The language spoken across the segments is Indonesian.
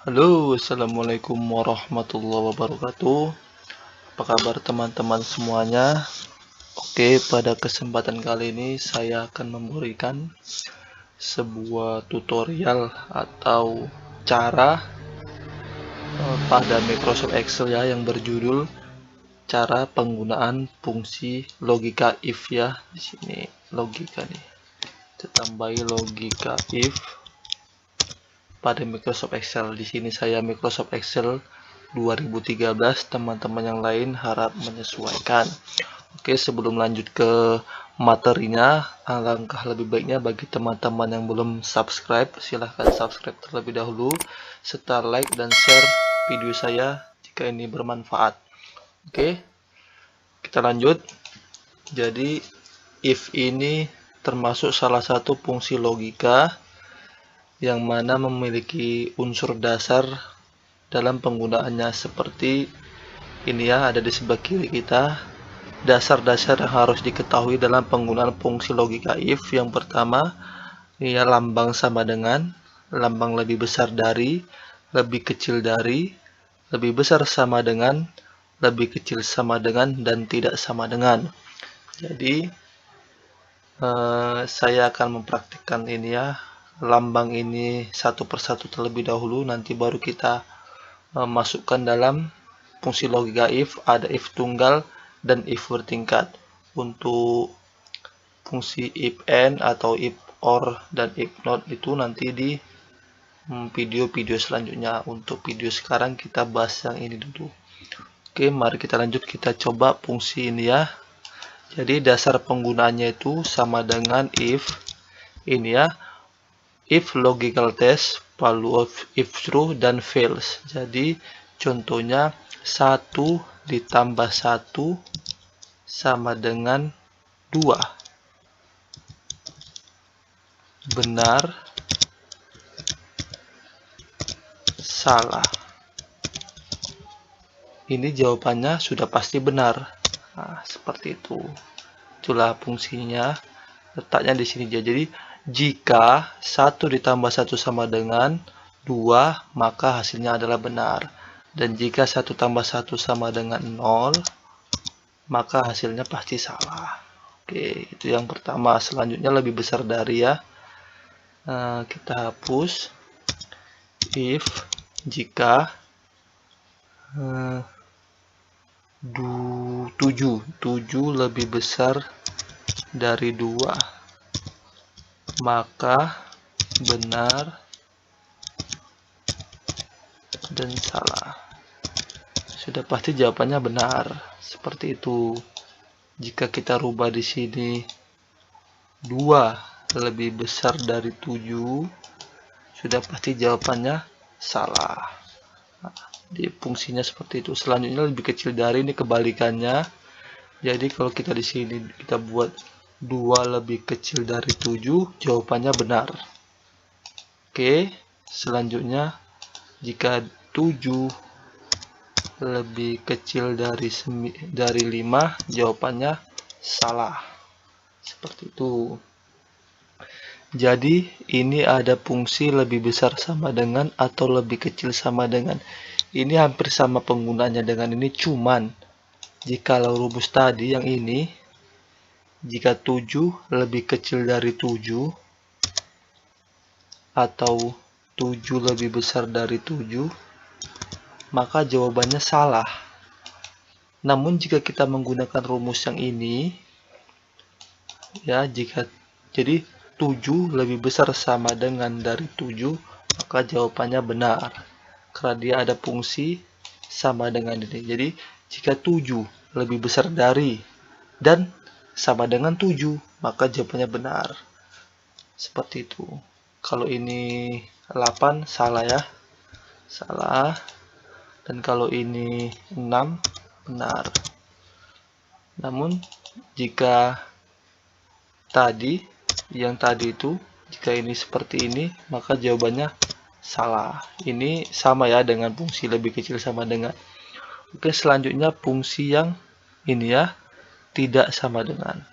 Halo, assalamualaikum warahmatullahi wabarakatuh. Apa kabar teman-teman semuanya? Oke, pada kesempatan kali ini saya akan memberikan sebuah tutorial atau cara pada Microsoft Excel ya, yang berjudul cara penggunaan fungsi logika if ya. Di sini logika nih. Kita tambahi logika if pada Microsoft Excel. Di sini saya Microsoft Excel 2013, teman-teman yang lain harap menyesuaikan. Oke, sebelum lanjut ke materinya, alangkah lebih baiknya bagi teman-teman yang belum subscribe, silahkan subscribe terlebih dahulu, serta like dan share video saya jika ini bermanfaat. Oke, kita lanjut. Jadi, if ini termasuk salah satu fungsi logika yang mana memiliki unsur dasar dalam penggunaannya, seperti ini ya, ada di sebelah kiri kita. Dasar-dasar yang harus diketahui dalam penggunaan fungsi logika if. Yang pertama, ini ya, lambang sama dengan, lambang lebih besar dari, lebih kecil dari, lebih besar sama dengan, lebih kecil sama dengan, dan tidak sama dengan. Jadi saya akan mempraktikkan ini ya, lambang ini satu persatu terlebih dahulu, nanti baru kita masukkan dalam fungsi logika if. Ada if tunggal dan if bertingkat. Untuk fungsi if and atau if or dan if not itu nanti di video-video selanjutnya. Untuk video sekarang kita bahas yang ini dulu. Oke, mari kita lanjut, kita coba fungsi ini ya. Jadi dasar penggunaannya itu sama dengan if ini ya, if logical test, value of if true dan fails. Jadi contohnya 1 ditambah 1 sama dengan 2. Benar, salah. Ini jawabannya sudah pasti benar. Nah, seperti itu. Itulah fungsinya. Letaknya di sini. Jadi jika 1 ditambah 1 sama dengan 2, maka hasilnya adalah benar. Dan jika 1 tambah 1 sama dengan 0, maka hasilnya pasti salah. Oke, itu yang pertama. Selanjutnya lebih besar dari ya. Kita hapus. If jika 7 lebih besar dari 2, maka benar dan salah. Sudah pasti jawabannya benar. Seperti itu. Jika kita rubah di sini 2 lebih besar dari 7, sudah pasti jawabannya salah. Nah, di fungsinya seperti itu. Selanjutnya lebih kecil dari, ini kebalikannya. Jadi kalau kita di sini kita buat 2 lebih kecil dari 7, jawabannya benar. Oke, selanjutnya jika 7 lebih kecil dari 5, jawabannya salah. Seperti itu. Jadi ini ada fungsi lebih besar sama dengan atau lebih kecil sama dengan. Ini hampir sama penggunaannya dengan ini, cuman jikalau rumus tadi yang ini, jika 7 lebih kecil dari 7 atau 7 lebih besar dari 7, maka jawabannya salah. Namun jika kita menggunakan rumus yang ini ya, jadi 7 lebih besar sama dengan dari 7, maka jawabannya benar. Karena dia ada fungsi sama dengan ini. Jadi jika 7 lebih besar dari dan sama dengan 7, maka jawabannya benar. Seperti itu. Kalau ini 8, salah ya. Salah. Dan kalau ini 6, benar. Namun jika yang tadi itu, jika ini seperti ini, maka jawabannya salah. Ini sama ya dengan fungsi lebih kecil sama dengan. Oke, selanjutnya fungsi yang ini ya, tidak sama dengan.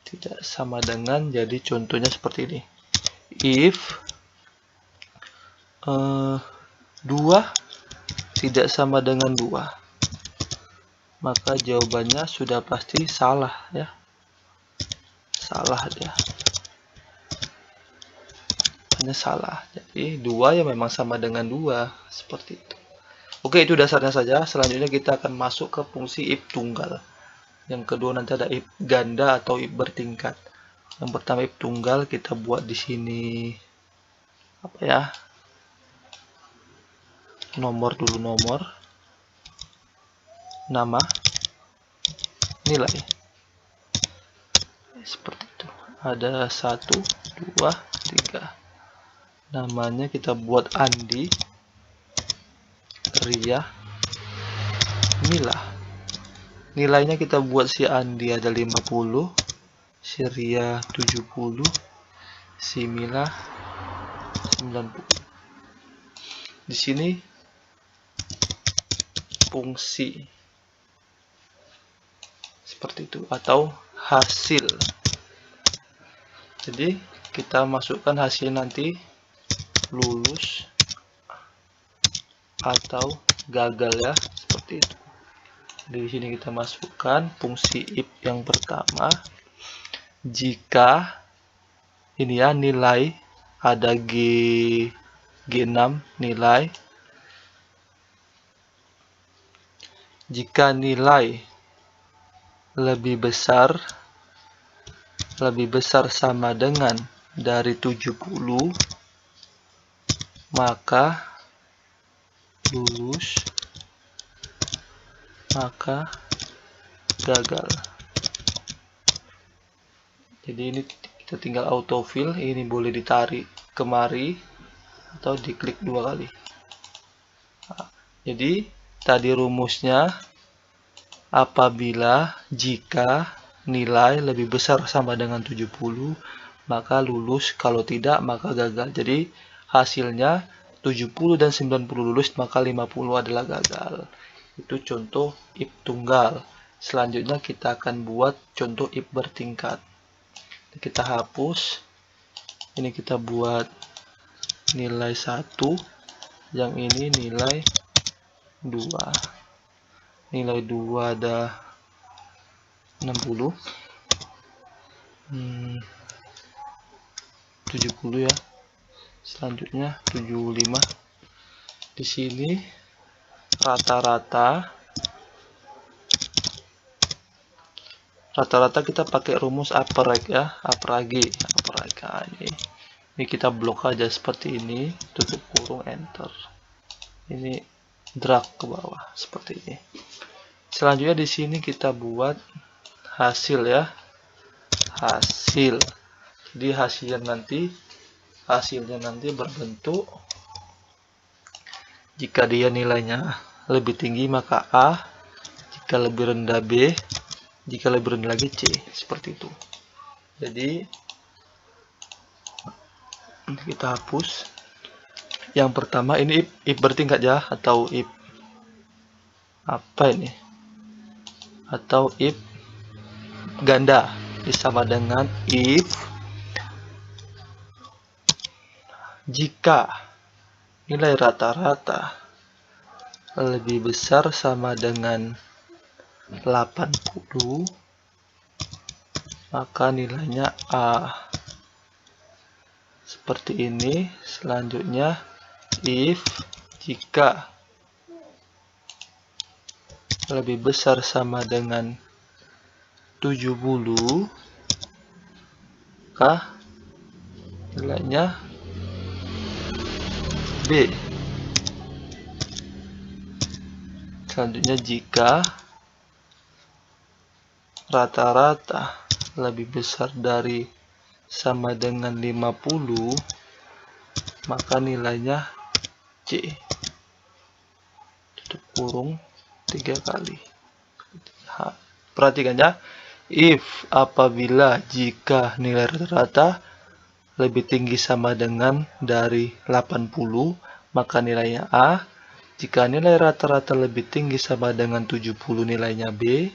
Tidak sama dengan, jadi contohnya seperti ini. If 2 tidak sama dengan 2. Maka jawabannya sudah pasti salah ya. Salah dia. Hanya salah. Jadi 2 ya memang sama dengan 2. Seperti itu. Oke, itu dasarnya saja. Selanjutnya kita akan masuk ke fungsi if tunggal. Yang kedua nanti ada if ganda atau if bertingkat. Yang pertama if tunggal kita buat di sini apa ya? Nomor dulu, nomor, nama, nilai. Seperti itu. Ada 1, 2, 3. Namanya kita buat Andi, Ria, Mila. Nilainya kita buat si Andi ada 50, si Ria 70, si Mila 90. Di sini fungsi seperti itu atau hasil. Jadi kita masukkan hasil nanti lulus atau gagal ya, seperti itu. Di sini kita masukkan fungsi if yang pertama. Jika ini ya nilai ada G6 nilai. Jika nilai lebih besar sama dengan dari 70, maka lulus, maka gagal. Jadi ini kita tinggal autofill, ini boleh ditarik kemari atau diklik 2 kali. Nah, jadi tadi rumusnya apabila jika nilai lebih besar sama dengan 70 maka lulus, kalau tidak maka gagal. Jadi hasilnya 70 dan 90 lulus, maka 50 adalah gagal. Itu contoh if tunggal. Selanjutnya kita akan buat contoh if bertingkat. Kita hapus. Ini kita buat nilai 1. Yang ini nilai 2. Nilai 2 ada 60. 70 ya. Selanjutnya 75. Di sini rata-rata kita pakai rumus upper ya, upper AG. Ini kita blok aja seperti ini, tutup kurung, enter. Ini drag ke bawah seperti ini. Selanjutnya di sini kita buat hasil ya, hasil. Jadi hasilnya nanti berbentuk, jika dia nilainya lebih tinggi maka A, jika lebih rendah B, jika lebih rendah lagi C, seperti itu. Jadi kita hapus. Yang pertama ini if bertingkat ya, atau if apa ini, atau if ganda, sama dengan if jika nilai rata-rata lebih besar sama dengan 80 maka nilainya A, seperti ini. Selanjutnya if jika lebih besar sama dengan 70 maka nilainya B. Selanjutnya jika rata-rata lebih besar dari sama dengan 50 maka nilainya C. Tutup kurung 3 kali. Perhatikan ya, if apabila jika nilai rata-rata lebih tinggi sama dengan dari 80 maka nilainya A. Jika nilai rata-rata lebih tinggi sama dengan 70 nilainya B.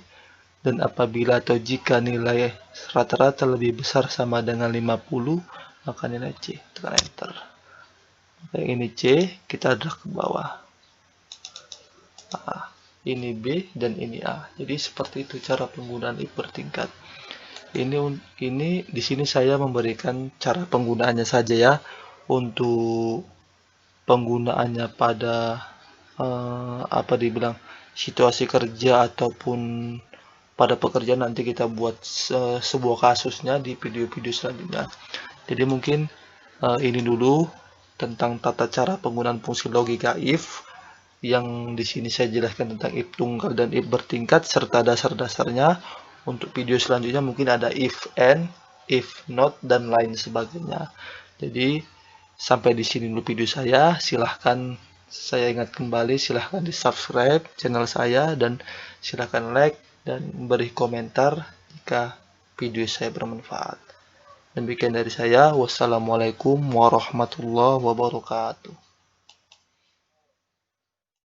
Dan apabila atau jika nilai rata-rata lebih besar sama dengan 50 maka nilai C. Tekan enter. Yang ini C, kita drag ke bawah. Nah, ini B dan ini A. Jadi seperti itu cara penggunaan if bertingkat. Ini di sini saya memberikan cara penggunaannya saja ya. Untuk penggunaannya pada apa dibilang situasi kerja ataupun pada pekerjaan, nanti kita buat sebuah kasusnya di video-video selanjutnya. Jadi mungkin ini dulu tentang tata cara penggunaan fungsi logika if, yang di sini saya jelaskan tentang if tunggal dan if bertingkat serta dasar-dasarnya. Untuk video selanjutnya mungkin ada if and, if not, dan lain sebagainya. Jadi sampai di sini dulu video saya. Silahkan, saya ingat kembali, silahkan di subscribe channel saya dan silahkan like dan beri komentar jika video saya bermanfaat. Demikian dari saya. Wassalamualaikum warahmatullahi wabarakatuh.